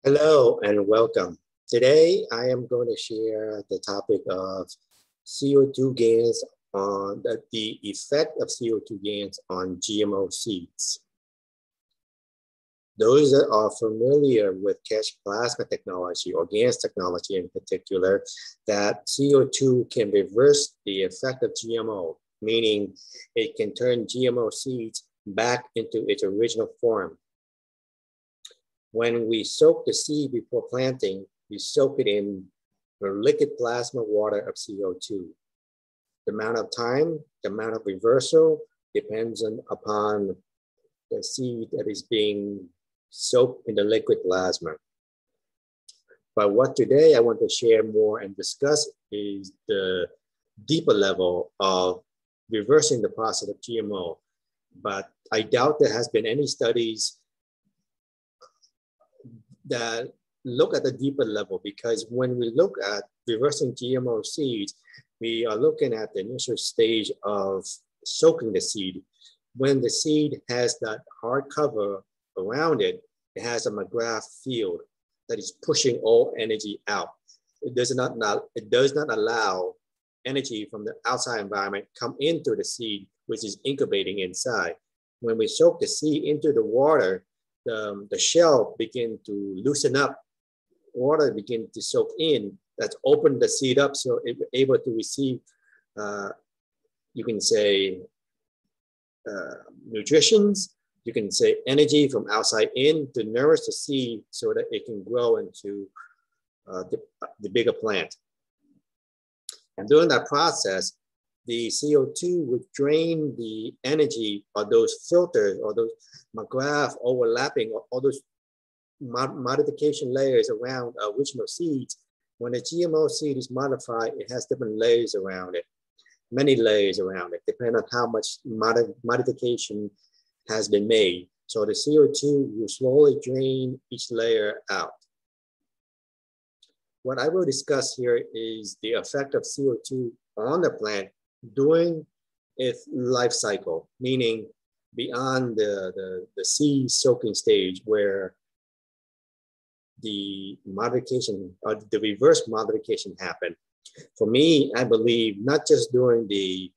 Hello and welcome. Today I am going to share the topic of CO2 gains on the effect of CO2 gains on GMO seeds. Those that are familiar with Keshe plasma technology or GANS technology in particular, that CO2 can reverse the effect of GMO, meaning it can turn GMO seeds back into its original form. When we soak the seed before planting, we soak it in the liquid plasma water of CO2. The amount of time, the amount of reversal depends upon the seed that is being soaked in the liquid plasma. But what today I want to share more and discuss is the deeper level of reversing the process of GMO. But I doubt there has been any studies that look at the deeper level, because when we look at reversing GMO seeds, we are looking at the initial stage of soaking the seed. When the seed has that hard cover around it, it has a McGrath field that is pushing all energy out. It does not allow energy from the outside environment come into the seed, which is incubating inside. When we soak the seed into the water, the shell begin to loosen up, water begin to soak in, that's opened the seed up so it's able to receive, you can say, nutritions, you can say energy from outside in to nourish the seed so that it can grow into the bigger plant. And during that process, the CO2 would drain the energy of those filters or those McGrath overlapping or all those modification layers around original seeds. When a GMO seed is modified, it has different layers around it, many layers around it, depending on how much modification has been made. So the CO2 will slowly drain each layer out. What I will discuss here is the effect of CO2 on the plant during its life cycle, meaning beyond the seed soaking stage where the modification or the reverse modification happened. For me, I believe not just during the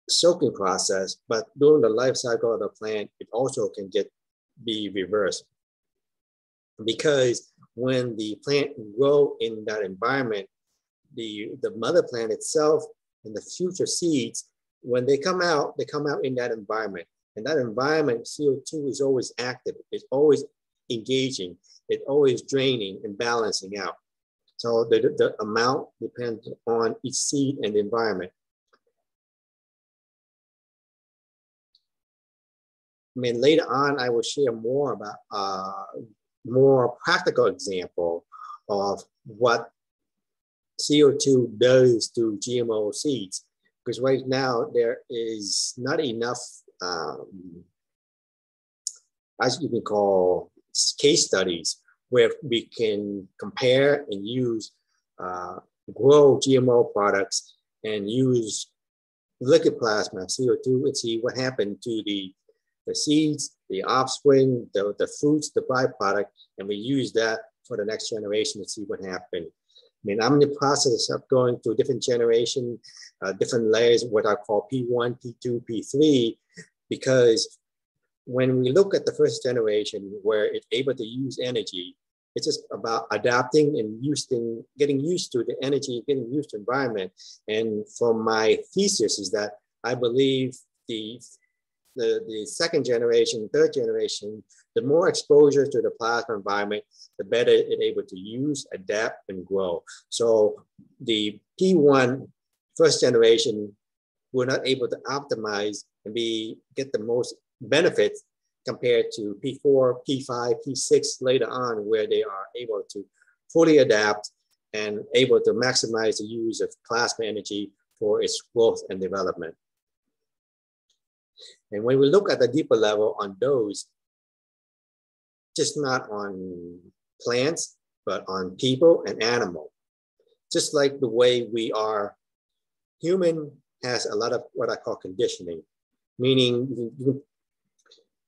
soaking process, but during the life cycle of the plant, it also can be reversed. Because when the plant grow in that environment, the mother plant itself and the future seeds, when they come out in that environment. And that environment, CO2 is always active. It's always engaging. It's always draining and balancing out. So the amount depends on each seed and the environment. I mean, later on, I will share more about more practical example of what CO2 does to GMO seeds, because right now there is not enough, as you can call, case studies where we can compare and use, grow GMO products and use liquid plasma CO2 and see what happened to the seeds, the offspring, the fruits, the byproduct, and we use that for the next generation to see what happened. I mean, I'm in the process of going through different generation, different layers, what I call P1, P2, P3, because when we look at the first generation where it's able to use energy, it's just about adapting and getting used to the energy, getting used to environment. And for my thesis is that I believe the second generation, third generation, the more exposure to the plasma environment, the better it's able to use, adapt, and grow. So the P1 first generation were not able to optimize and get the most benefits compared to P4, P5, P6 later on, where they are able to fully adapt and able to maximize the use of plasma energy for its growth and development. And when we look at the deeper level on those, just not on plants, but on people and animal. Just like the way we are, human has a lot of what I call conditioning, meaning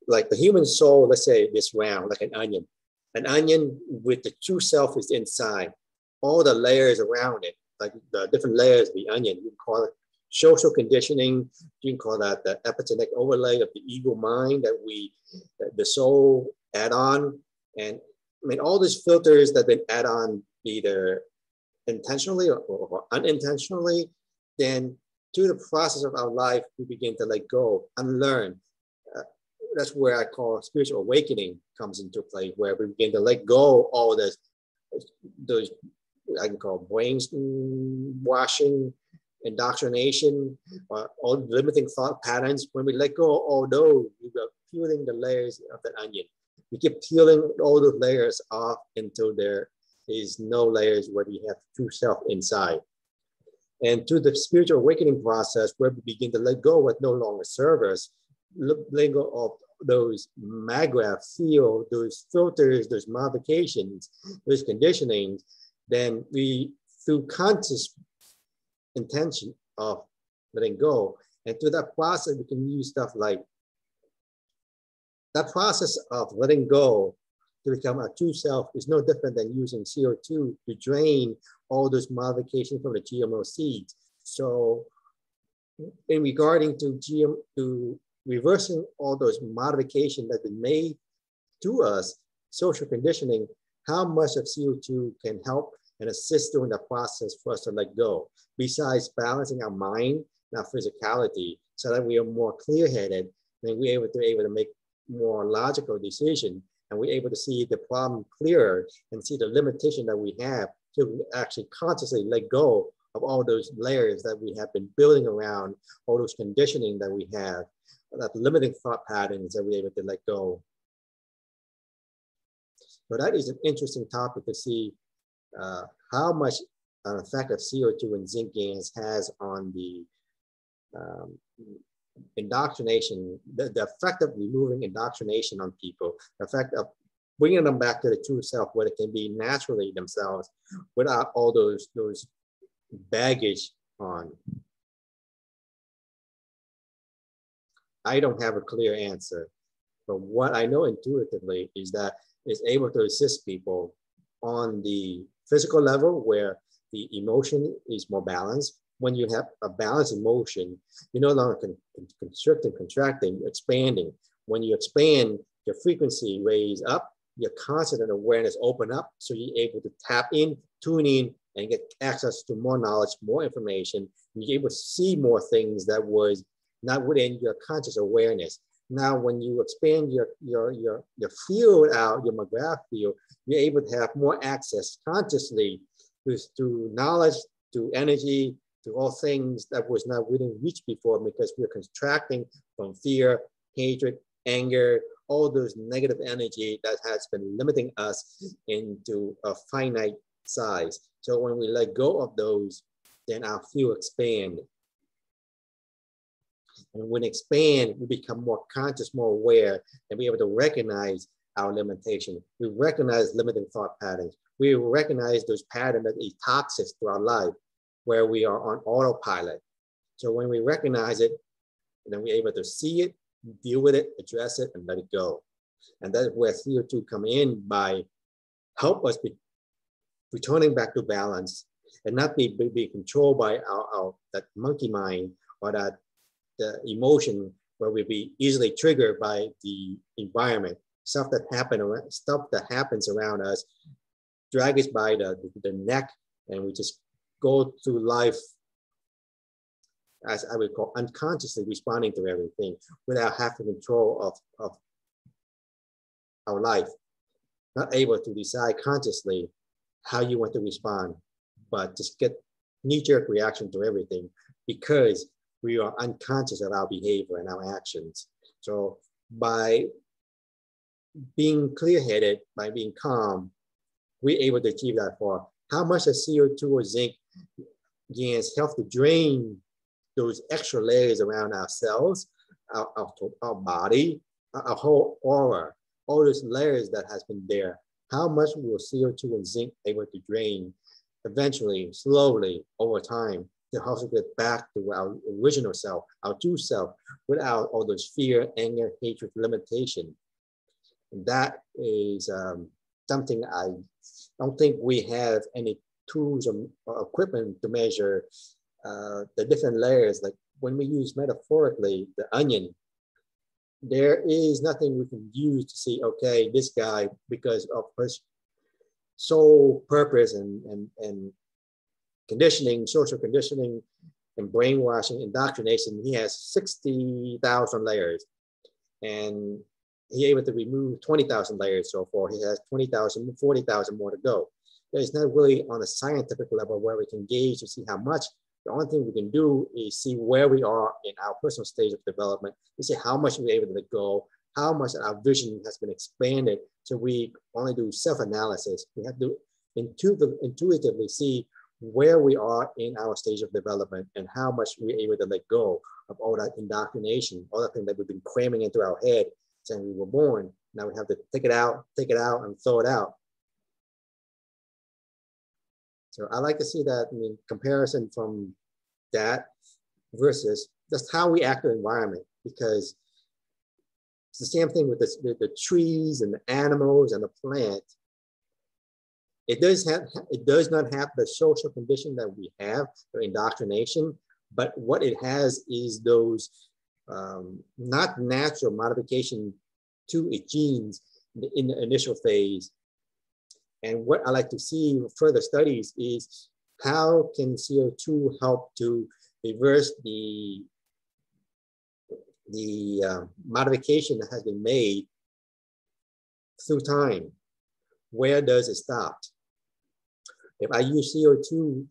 like the human soul, let's say this round, like an onion. An onion with the true self is inside. All the layers around it, like the different layers of the onion, you can call it social conditioning. You can call that the epigenetic overlay of the ego mind that the soul add on. And I mean, all these filters that have been add on either intentionally or unintentionally, then through the process of our life, we begin to let go, unlearn. That's where I call spiritual awakening comes into play, where we begin to let go all those I can call brainwashing, indoctrination, all limiting thought patterns. When we let go of all those, we are peeling the layers of that onion. We keep peeling all those layers off until there is no layers where we have true self inside. And through the spiritual awakening process, where we begin to let go of what no longer serves us, let go of those maggraph field, those filters, those modifications, those conditionings, then we, through conscious intention of letting go, and through that process, we can use stuff like that process of letting go to become our true self is no different than using CO2 to drain all those modifications from the GMO seeds. So in regarding to reversing all those modifications that have been made to us, social conditioning, how much of CO2 can help and assist during the process for us to let go, besides balancing our mind and our physicality so that we are more clear-headed and we're able to make more logical decisions, and we're able to see the problem clearer and see the limitation that we have to actually consciously let go of all those layers that we have been building around, all those conditioning that we have, that limiting thought patterns that we're able to let go. So that is an interesting topic to see how much an effect of CO2 and zinc gas has on the indoctrination, the effect of removing indoctrination on people, the effect of bringing them back to the true self where they can be naturally themselves without all those baggage on. I don't have a clear answer, but what I know intuitively is that it's able to assist people on the physical level where the emotion is more balanced. When you have a balanced emotion, you're no longer constricting, contracting, you're expanding. When you expand, your frequency raise up, your constant awareness open up, so you're able to tap in, tune in, and get access to more knowledge, more information. And you're able to see more things that was not within your conscious awareness. Now, when you expand your field out, your McGrath field, you're able to have more access consciously to knowledge, to energy, to all things that was not within reach before, because we're contracting from fear, hatred, anger, all those negative energy that has been limiting us into a finite size. So when we let go of those, then our field expand. And when we expand, we become more conscious, more aware, and be able to recognize our limitation. We recognize limiting thought patterns. We recognize those patterns that are toxic to our life, where we are on autopilot. So when we recognize it, then we're able to see it, deal with it, address it, and let it go. And that's where CO2 come in by help us be returning back to balance and not be controlled by that monkey mind or that the emotion where we be easily triggered by the environment. Stuff that happens around us, drag us by the neck, and we just go through life, as I would call, unconsciously responding to everything without having control of our life. Not able to decide consciously how you want to respond, but just get knee-jerk reaction to everything because we are unconscious of our behavior and our actions. So by being clear-headed, by being calm, we're able to achieve that for how much of CO2 or zinc gas help to drain those extra layers around our cells, our body, our whole aura, all those layers that has been there. How much will CO2 and zinc able to drain eventually, slowly, over time, to help us get back to our original self, our true self, without all those fear, anger, hatred, limitation. And that is something I don't think we have any tools or equipment to measure the different layers. Like when we use metaphorically the onion, there is nothing we can use to see, okay, this guy, because of his sole purpose and conditioning, social conditioning, and brainwashing, indoctrination, he has 60,000 layers. And he's able to remove 20,000 layers so far. He has 20,000, 40,000 more to go. It's not really on a scientific level where we can gauge to see how much. The only thing we can do is see where we are in our personal stage of development. We see how much we're able to let go, how much our vision has been expanded. So we only do self-analysis. We have to intuitively see where we are in our stage of development and how much we're able to let go of all that indoctrination, all the things that we've been cramming into our head since we were born. Now we have to take it out, and throw it out. So I like to see that in comparison from that versus just how we act in the environment, because it's the same thing with the trees and the animals and the plant. It does not have the social condition that we have, the indoctrination, but what it has is those not natural modification to its genes in the initial phase. And what I like to see in further studies is how can CO2 help to reverse the modification that has been made through time. Where does it stop? If I use CO2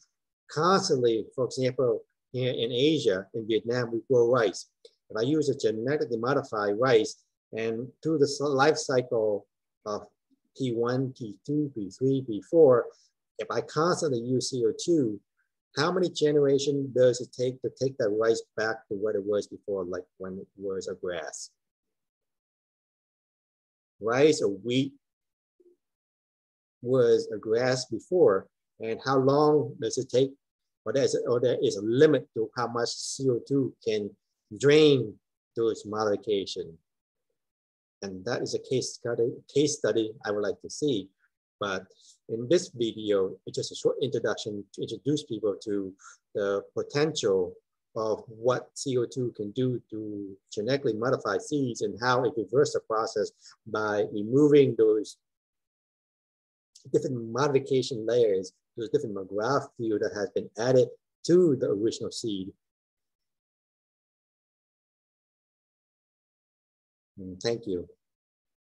constantly, for example, here in Asia, in Vietnam, we grow rice. If I use a genetically modified rice and through the life cycle of P1, P2, P3, P4, if I constantly use CO2, how many generations does it take to take that rice back to what it was before, like when it was a grass? Rice or wheat was a grass before, and how long does it take? Or there is a limit to how much CO2 can drain through its modification. And that is a case study I would like to see. But in this video, it's just a short introduction to introduce people to the potential of what CO2 can do to genetically modify seeds and how it reverses the process by removing those different modification layers, those different McGrath field that has been added to the original seed. Thank you.